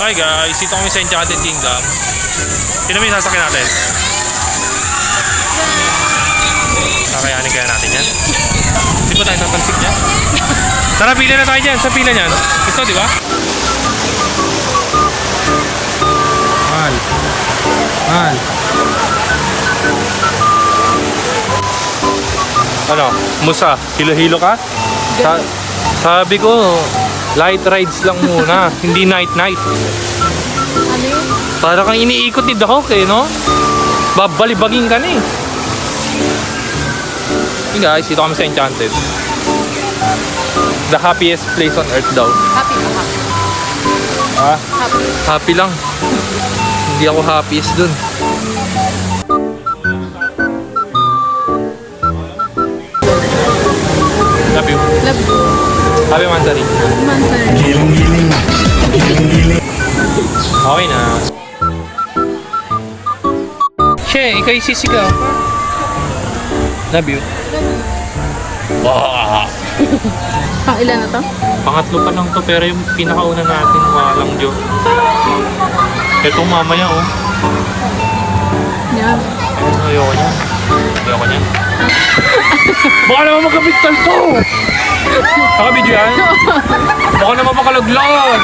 Hi guys, dito kami sa Enchanted Kingdom. Sino may sasakyan natin? Kakayanin kaya natin yan? Di ba tayo tatalsik niya? Tara, pila na tayo dyan. Sa pila niyan. Ito, di ba? Mahal. Mahal. Ano? Musa? Hilo-hilo ka? Sabi ko, light rides lang muna. Hindi night-night. Ano yun? Para kang iniikot ni Dahok eh, no? Babalibagin ka na eh. Hey guys, dito kami sa Enchanted. The happiest place on earth daw. Happy ka, happy. Ha? Happy. Happy lang. Hindi ako happiest dun. Love you. Love you. Happy Mansari. Mansari. Giling-giling. Giling-giling. Okay na. Siya, ikaw yung sisigaw. Love you. Wow. Pang ilan na to? Pangatlo pa lang to, pero yung pinakauna natin, walang Diyo. Ito mamaya, oh. Yan. Ayoko niya. Ayoko niya. Baka naman magkabigtal to! Nakabidyo yan? Baka naman makalaglag!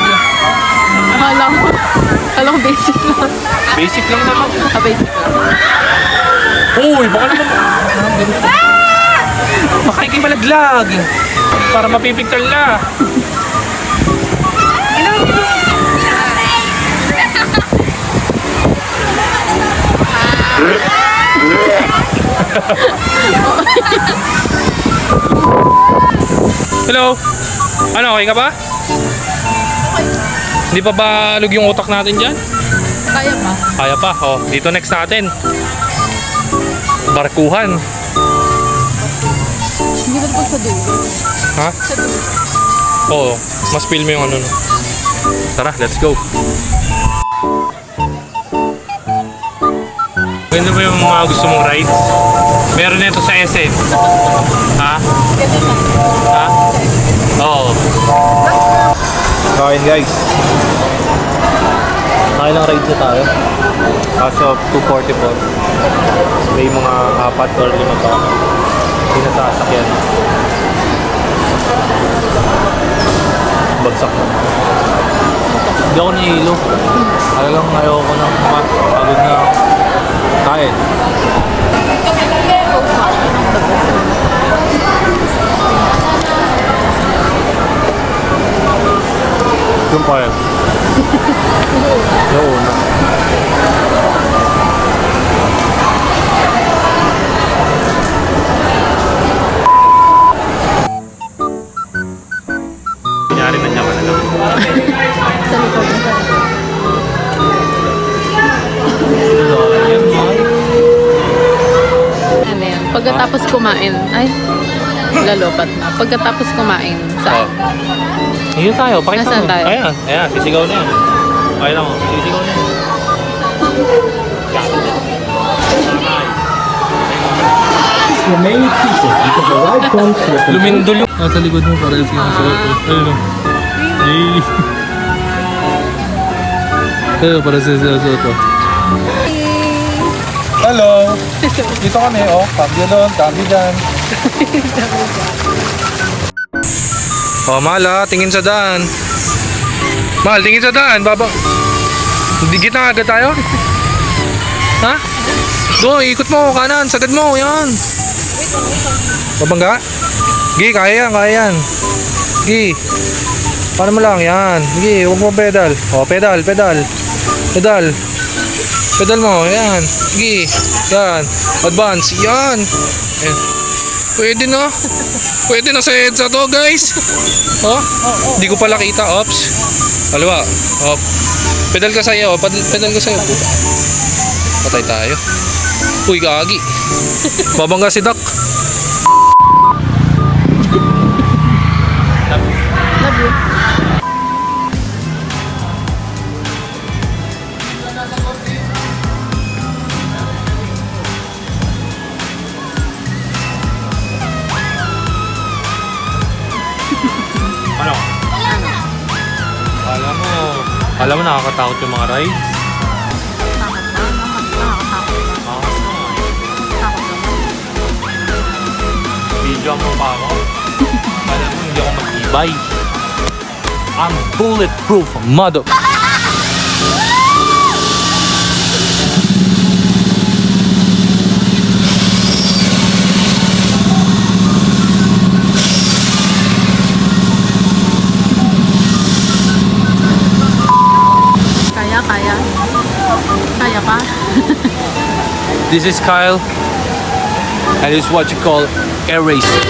Akala ko basic lang. Basic lang naman. Basic lang. Uy, baka naman... Baka ikay malaglag! Para mapipigtal na! Hello? Ano, okay ka ba? Hindi pa ba alog yung utak natin dyan? Kaya pa? Kaya pa. Oh, dito next natin. Barkuhan. Hindi ba sa dulo? Ha? Sa dulo. Oo. Mas feel mo yung ano. No? Tara, let's go. Ganda ba yung mga gusto mong rides? Meron nito sa SM. Ha? Ganda na. Ha? Oo. Okay guys. Nakailang rides na tayo. As of 2:44. May mga 4 or 5 pa. Hindi na sasakyan. Bagsak na. Hindi ako nahihilo. Talagang ayoko na. Pagod na. Kain. Yung parang. Yung una. Nangyari na niya ka na lang. Sa likod na. Ano yan? Pagkatapos kumain, ay, lalopat na. Pagkatapos kumain, saan? Ayun tayo, pakita Nasaan mo. tayo? Ayan, ayan, sisigaw na yan. Kaya lang, sisigaw na yan. Remaining pieces because the right one slip. Lumindol yung... Nasa likod mo para yung sinusuot ko. Ayun o. Ay. Ayun, para sa sinusuot ko. Hello! Dito kami, oh. Cambio doon, cambio dyan. Oh, mahal ha. Tingin sa daan. Mahal, tingin sa daan. Baba. Digit na agad tayo. Ha? Doon, ikot mo. Kanan, sagad mo. Yan. Babangga? Gi, kaya yan, kaya yan. Gi. Paano mo lang? Yan. Gi, huwag mo pedal. O, pedal, pedal. Pedal. Pedal mo. Yan. Gi. Yan. Advance. Yan. Yan. Pwede na. Pwede na sa EDSA to, guys. Oh? Hindi ko pala kita. Ops. Kaliwa. Op. Pedal ka sa'yo. Pedal ka sa'yo. Patay tayo. Uy, gagi. Babangga si Doc. Love you. Ano? Kala mo, Alam mo, nakakatakot yung mga rides. Video mo pa ako. Alam mo, hindi ako matibay. I'm bulletproof, mother. Kaya pa? This is Kyle, and it's what you call air racing.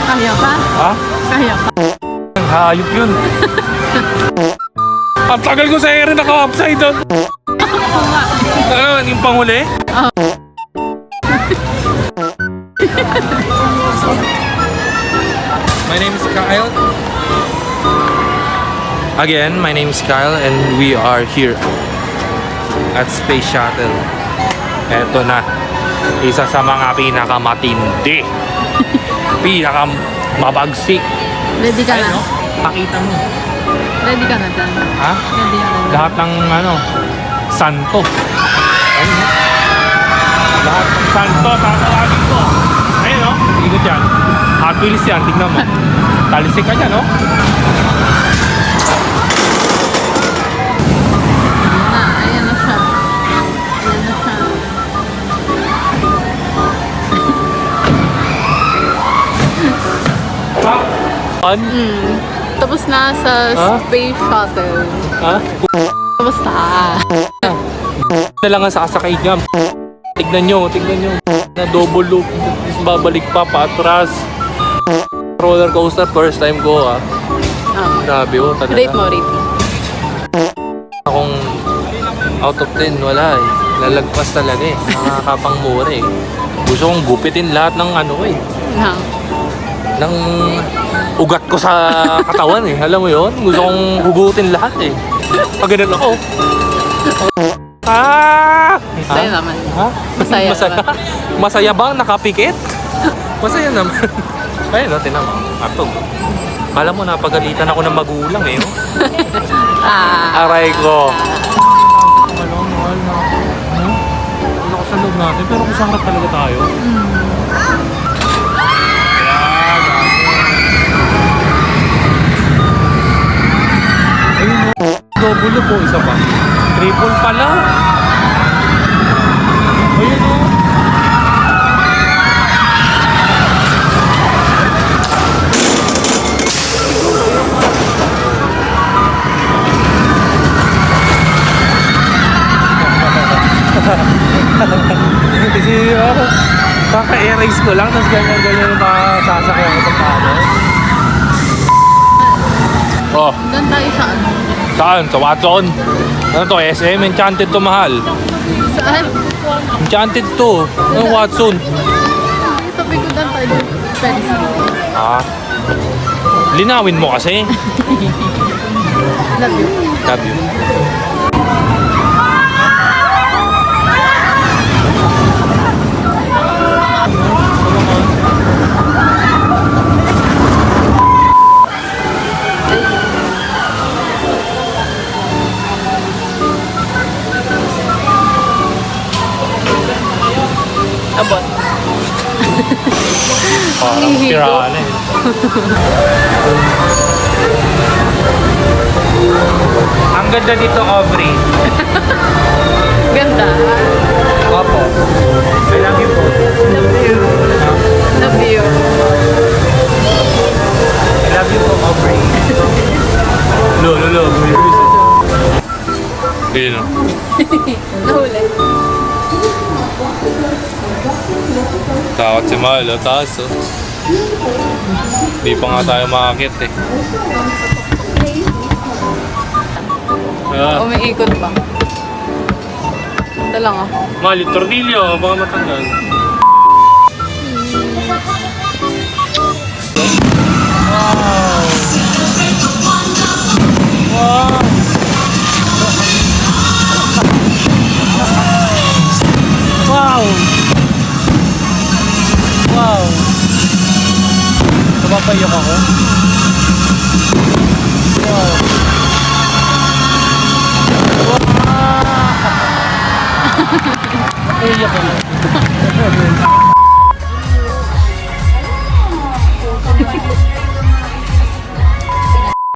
Kaya pa? Ha? Kaya pa? Hayop yun. Ang tagal ko sa air, naka-upside down. Oo nga. Ano, yung panghuli? My name is Kyle. Again, my name is Kyle and we are here at Space Shuttle. Eto na, isa sa mga pinakamatindi, pinakamabagsik. Ready ka na? Ayun, no? Pakita mo. Ready ka na dyan? Ha? Ready ka na dyan? Lahat ng santo. Ayun, no? Lahat ng santo, tatawagin ko. Ayun, no? Ikot yan. Hot Wheels yan, tignan mo. Talisik ka dyan, no? Ayan na siya. Ayan na siya. Tapos na sa Ha? space shuttle. Ha? Kamusta? Na lang ang sasakay dyan. Tignan nyo. Na double loop. Tapos babalik pa, paatras. Roller coaster, first time ko, ha. Grabe, oh, talaga. Rate mo, rate. Akong out of 10, wala eh. Lalagpas talaga eh. Nakakapang mura eh. Gusto kong gupitin lahat ng Ha? ng ugat ko sa katawan eh. Alam mo yun? Gusto kong hugutin lahat eh. Pag ganun ako. Masaya naman. Ha? Masaya Masaya? Masaya ba? Nakapikit? Masaya naman. Ayun, no, tinan mo. Atog. Alam mo, napagalitan ako ng magulang eh. Oh. Aray ko. Mahal na. Wala ko sa loob natin, pero kung sa harap talaga tayo. Ayun, no. Double po, isa pa. Triple pala. Ayun, no. Kasi ako, kaka-erase ko lang, tapos ganyan-ganyan yung masasakyan ko sa ano. Oh, Doon tayo sa ano? saan? Sa Watson? Ano to? SM? Enchanted to, mahal. Saan? Enchanted to. Ano Watson? Sabi ko doon tayo. Pwede sa Ah. Linawin mo kasi. Love you. Love you. Abot. Parang pirana eh. Ang ganda dito, Aubrey. Ganda. Opo. I love you po. Love you. Love you. I love you po, Aubrey. Lo. Ayun o. Nahuli. Takot si Mahal, o. Taas, o. Di pa nga tayo makakit, eh. Umiikot pa. Ito lang ako. Mahal, yung tornilyo, baka matanggal. Wow! Wow! Napapayok ako. Wow! Wow! Iyak ako.